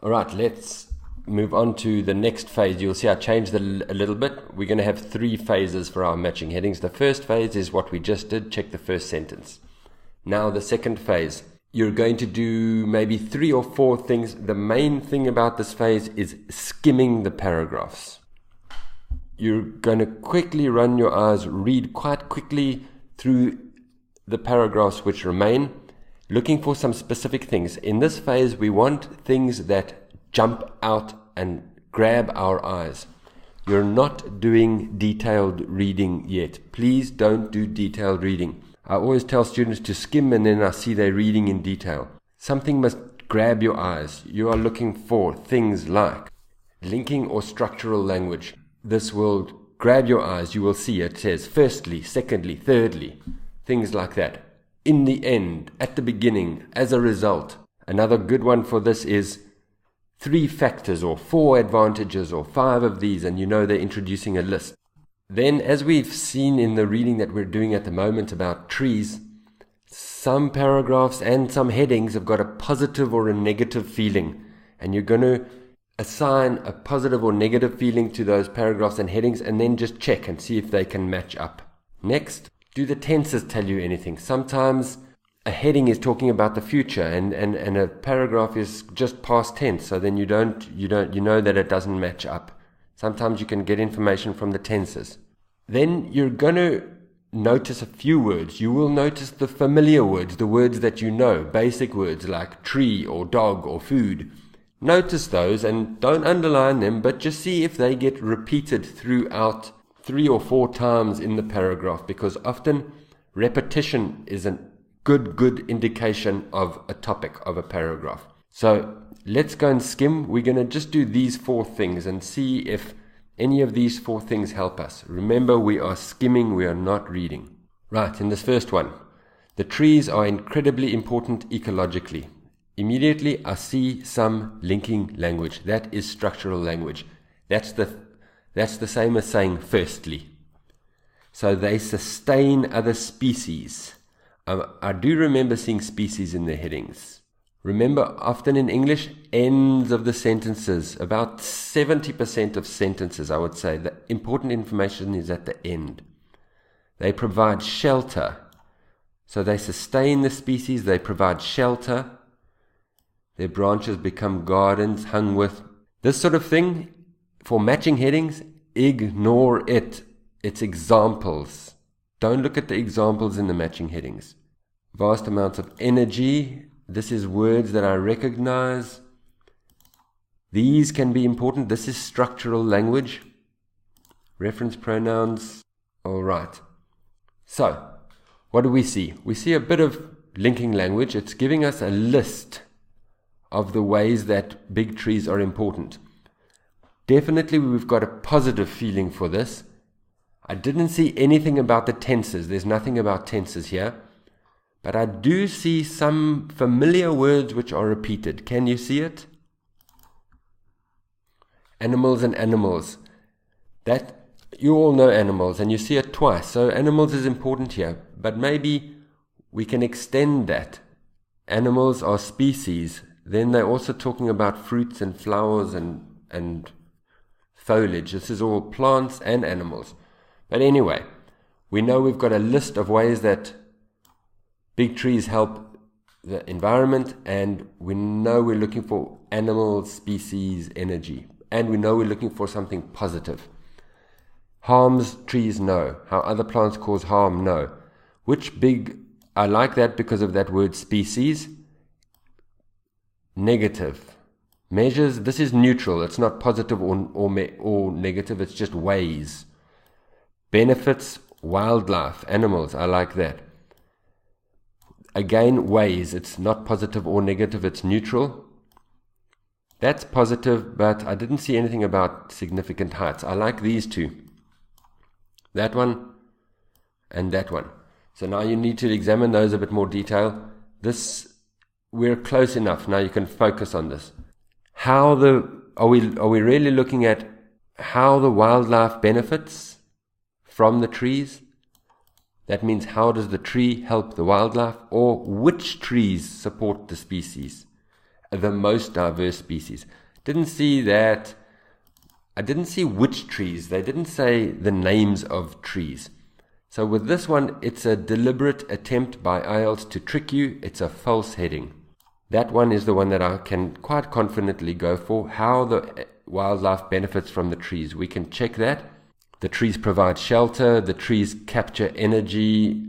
All right, let's move on to the next phase. You'll see I changed a little bit. We're going to have 3 phases for our matching headings. The first phase is what we just did, check the first sentence. Now the second phase, you're going to do maybe 3 or 4 things. The main thing about this phase is skimming the paragraphs. You're going to quickly run your eyes, read quite quickly through the paragraphs which remain, looking for some specific things. In this phase, we want things that jump out and grab our eyes. You're not doing detailed reading yet. Please don't do detailed reading. I always tell students to skim and then I see they're reading in detail. Something must grab your eyes. You are looking for things like linking or structural language. This will grab your eyes. You will see it says firstly, secondly, thirdly, things like that. In the end, at the beginning, as a result. Another good one for this is 3 factors or 4 advantages or 5 of these, and you know they're introducing a list. Then, as we've seen in the reading that we're doing at the moment about trees, some paragraphs and some headings have got a positive or a negative feeling, and you're going to assign a positive or negative feeling to those paragraphs and headings, and then just check and see if they can match up. Next, do the tenses tell you anything? Sometimes a heading is talking about the future and a paragraph is just past tense, so then you know that it doesn't match up. Sometimes you can get information from the tenses. Then you're going to notice a few words. You will notice the familiar words, the words that you know, basic words like tree or dog or food. Notice those and don't underline them, but just see if they get repeated throughout 3 or 4 times in the paragraph, because often repetition is a good indication of a topic of a paragraph. So let's go and skim. We're going to just do these 4 things and see if any of these 4 things help us. Remember, we are skimming, we are not reading. Right, in this first one, the trees are incredibly important ecologically. Immediately I see some linking language. That is structural language. That's the same as saying firstly. So they sustain other species. I do remember seeing species in the headings. Remember, often in English, ends of the sentences, about 70% of sentences, I would say, the important information is at the end. They provide shelter. So they sustain the species, they provide shelter. Their branches become gardens hung with. This sort of thing, for matching headings, ignore it. It's examples. Don't look at the examples in the matching headings. Vast amounts of energy. This is words that I recognize. These can be important. This is structural language. Reference pronouns. All right. So, what do we see? We see a bit of linking language. It's giving us a list of the ways that big trees are important. Definitely we've got a positive feeling for this. I didn't see anything about the tenses. There's nothing about tenses here. But I do see some familiar words which are repeated. Can you see it? Animals and animals. That you all know animals and you see it twice. So animals is important here. But maybe we can extend that. Animals are species. Then they're also talking about fruits and flowers and foliage. This is all plants and animals. But anyway, we know we've got a list of ways that big trees help the environment, and we know we're looking for animal species energy, and we know we're looking for something positive. Harms trees? No. How other plants cause harm? No. Which big, I like that because of that word species. Negative. Measures, this is neutral. It's not positive or negative. It's just ways. Benefits, wildlife, animals. I like that. Again, ways. It's not positive or negative. It's neutral. That's positive, but I didn't see anything about significant heights. I like these 2. That one and that one. So now you need to examine those a bit more detail. This, we're close enough. Now you can focus on this. Are we really looking at how the wildlife benefits from the trees? That means how does the tree help the wildlife, or which trees support the species? the most diverse species. Didn't see that. I didn't see which trees. They didn't say the names of trees. So with this one, it's a deliberate attempt by IELTS to trick you. It's a false heading. That one is the one that I can quite confidently go for. How the wildlife benefits from the trees. We can check that. The trees provide shelter. The trees capture energy,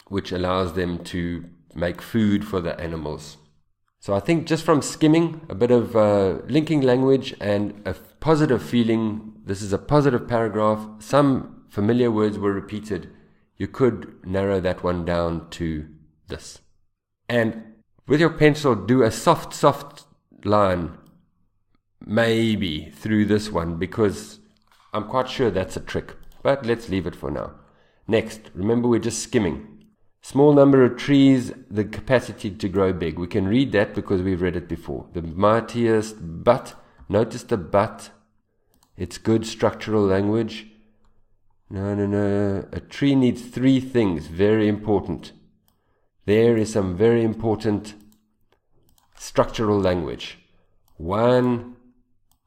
which allows them to make food for the animals. So I think just from skimming, a bit of linking language and a positive feeling, this is a positive paragraph. Some familiar words were repeated. You could narrow that one down to this. And with your pencil, do a soft line, maybe through this one, because I'm quite sure that's a trick. But let's leave it for now. Next, remember we're just skimming. Small number of trees, the capacity to grow big. We can read that because we've read it before. The mightiest, but, notice the but. It's good structural language. No. A tree needs 3 things, very important. There is some very important structural language. 1,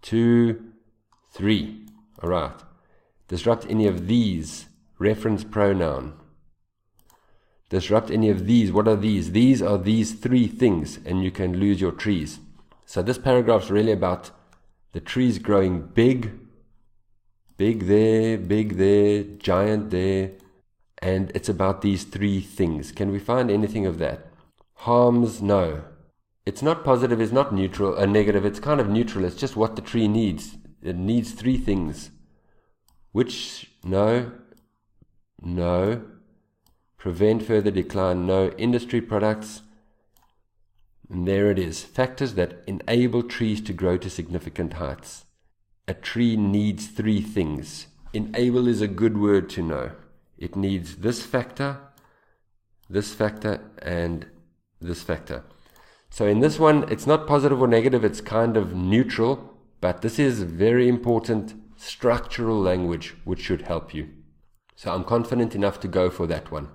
2, 3. All right. Disrupt any of these. Reference pronoun. Disrupt any of these. What are these? These are these 3 things, and you can lose your trees. So this paragraph is really about the trees growing big. Big there, giant there. And it's about these 3 things. Can we find anything of that? Harms, no. It's not positive, it's not neutral, or negative. It's kind of neutral. It's just what the tree needs. It needs 3 things. Which, no. Prevent further decline, no. Industry products, and there it is. Factors that enable trees to grow to significant heights. A tree needs 3 things. Enable is a good word to know. It needs this factor, and this factor. So in this one, it's not positive or negative, it's kind of neutral, but this is very important structural language which should help you. So I'm confident enough to go for that one.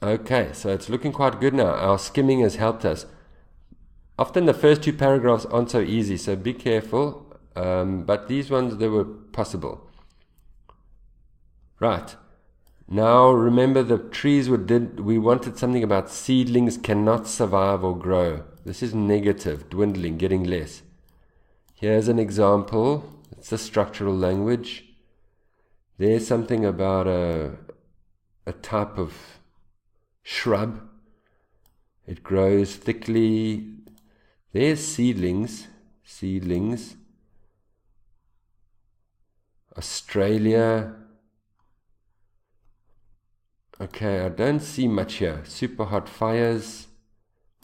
Okay, so it's looking quite good now. Our skimming has helped us. Often the first 2 paragraphs aren't so easy, so be careful. But these ones, they were possible. Right. Now remember the trees we wanted something about seedlings cannot survive or grow. This is negative, dwindling, getting less. Here's an example. It's a structural language. There's something about a type of shrub. It grows thickly. There's seedlings. Australia. Okay, I don't see much here. Super hot fires.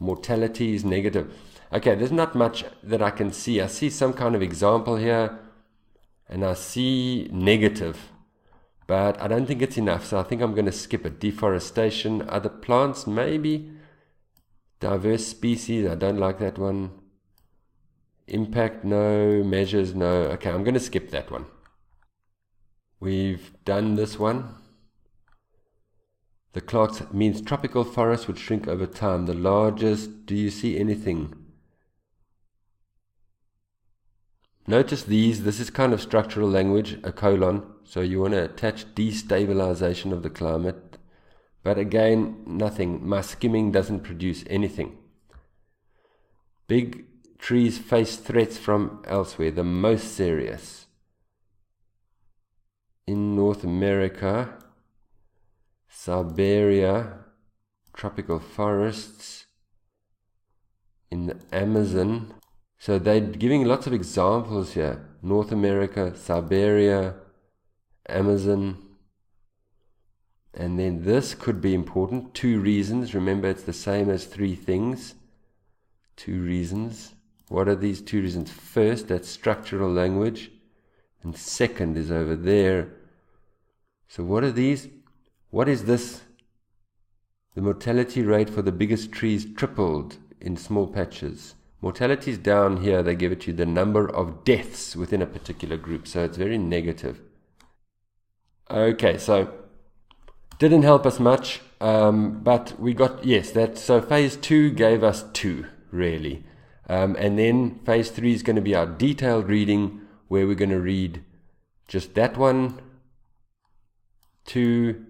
Mortality is negative. Okay, there's not much that I can see. I see some kind of example here, and I see negative, but I don't think it's enough, so I think I'm going to skip it. Deforestation, other plants, maybe. Diverse species, I don't like that one. Impact, no. Measures, no. Okay, I'm going to skip that one. We've done this one. The Clark's means tropical forests would shrink over time. The largest, do you see anything? Notice these, this is kind of structural language, a colon. So you want to attach destabilization of the climate. But again, nothing. My skimming doesn't produce anything. Big trees face threats from elsewhere, the most serious. In North America, Siberia, tropical forests, in the Amazon. So they're giving lots of examples here. North America, Siberia, Amazon. And then this could be important. 2 reasons. Remember, it's the same as 3 things. 2 reasons. What are these 2 reasons? First, that's structural language. And second is over there. So what are these? What is this? The mortality rate for the biggest trees tripled in small patches. Mortality is down here. They give it to you the number of deaths within a particular group. So it's very negative. Okay, so didn't help us much. But we got, yes, that. So phase 2 gave us 2, really. And then phase 3 is going to be our detailed reading, where we're going to read just that 1, 2,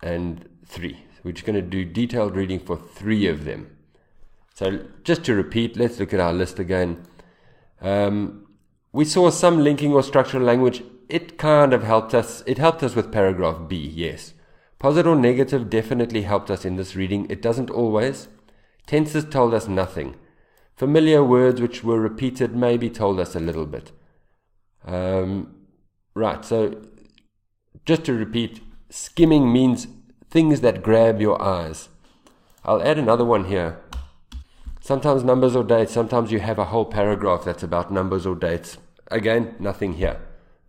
and 3. We're just going to do detailed reading for 3 of them. So just to repeat, let's look at our list again. We saw some linking or structural language. It kind of helped us. It helped us with paragraph B, yes. Positive or negative definitely helped us in this reading. It doesn't always. Tenses told us nothing. Familiar words which were repeated maybe told us a little bit. Right, so just to repeat, skimming means things that grab your eyes. I'll add another one here. Sometimes numbers or dates. Sometimes you have a whole paragraph that's about numbers or dates. Again, nothing here.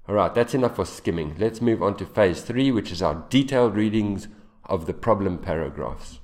Alright, that's enough for skimming. Let's move on to phase 3, which is our detailed readings of the problem paragraphs.